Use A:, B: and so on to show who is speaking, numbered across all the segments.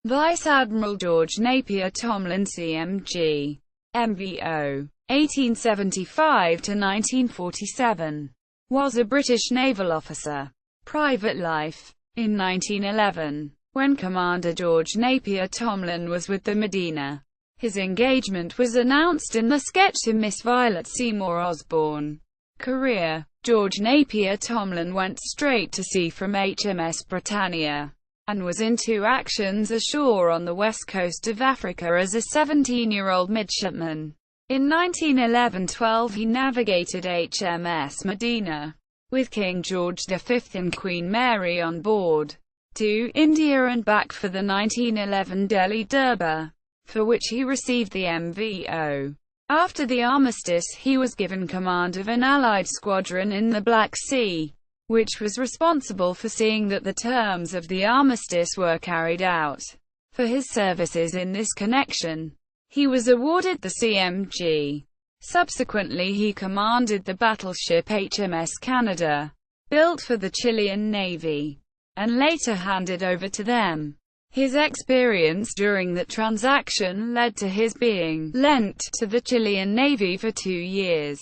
A: Vice Admiral George Napier Tomlin CMG. MVO. 1875–1947. Was a British naval officer. Private life. In 1911, when Commander George Napier Tomlin was with the Medina, his engagement was announced in the sketch to Miss Violet Seymour Osborne. Career. George Napier Tomlin went straight to sea from HMS Britannia, and was in 2 actions ashore on the west coast of Africa as a 17-year-old midshipman. In 1911–12 he navigated HMS Medina, with King George V and Queen Mary on board, to India and back for the 1911 Delhi Durbar, for which he received the MVO. After the armistice he was given command of an Allied squadron in the Black Sea, which was responsible for seeing that the terms of the armistice were carried out. For his services in this connection, he was awarded the CMG. Subsequently he commanded the battleship HMS Canada, built for the Chilean Navy, and later handed over to them. His experience during that transaction led to his being lent to the Chilean Navy for 2 years,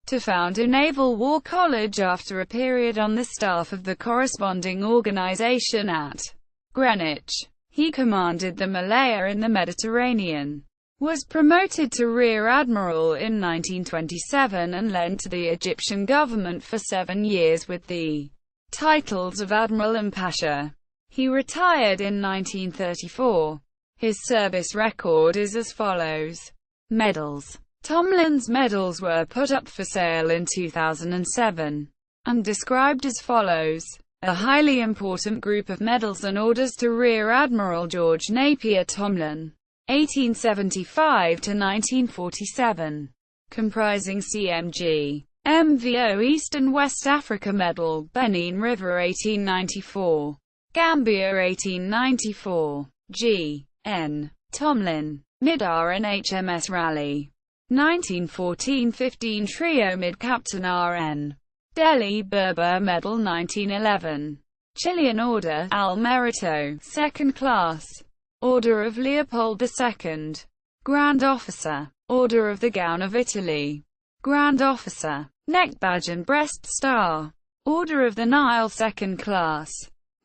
A: to found a naval war college after a period on the staff of the corresponding organization at Greenwich. He commanded the Malaya in the Mediterranean, was promoted to Rear Admiral in 1927 and lent to the Egyptian government for 7 years with the titles of Admiral and Pasha. He retired in 1934. His service record is as follows. Medals. Tomlin's medals were put up for sale in 2007, and described as follows. A highly important group of medals and orders to Rear Admiral George Napier Tomlin, 1875–1947, comprising CMG, MVO East and West Africa Medal, Benin River 1894. Gambia 1894. G. N. Tomlin. Mid-RN HMS Raleigh. 1914–15 Trio Mid-Captain RN. Delhi Berber Medal 1911. Chilean Order, Al Merito, 2nd Class. Order of Leopold II. Grand Officer. Order of the Gown of Italy. Grand Officer. Neck Badge and Breast Star. Order of the Nile 2nd Class.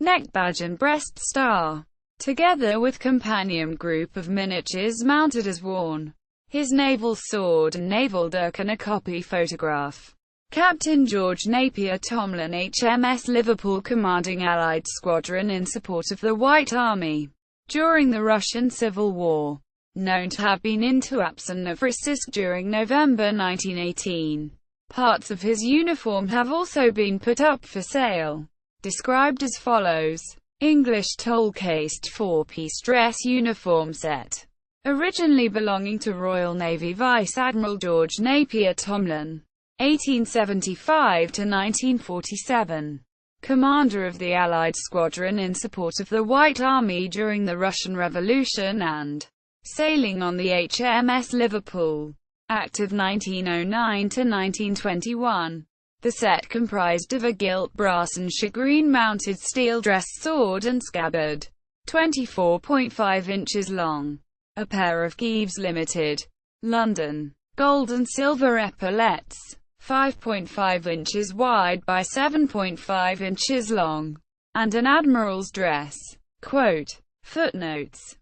A: Neck Badge and Breast Star, together with companion group of miniatures mounted as worn. His naval sword and naval dirk and a copy photograph. Captain George Napier Tomlin HMS Liverpool commanding Allied squadron in support of the White Army during the Russian Civil War. Known to have been in Tuapse and Novorossiysk during November 1918. Parts of his uniform have also been put up for sale. Described as follows. English toll-cased 4-piece dress uniform set. Originally belonging to Royal Navy Vice Admiral George Napier Tomlin, 1875–1947. Commander of the Allied squadron in support of the White Army during the Russian Revolution and sailing on the HMS Liverpool. Active 1909–1921. The set comprised of a gilt brass and shagreen-mounted steel dress sword and scabbard, 24.5 inches long. A pair of Geeves Limited, London, gold and silver epaulettes, 5.5 inches wide by 7.5 inches long, and an admiral's dress. Quote, footnotes.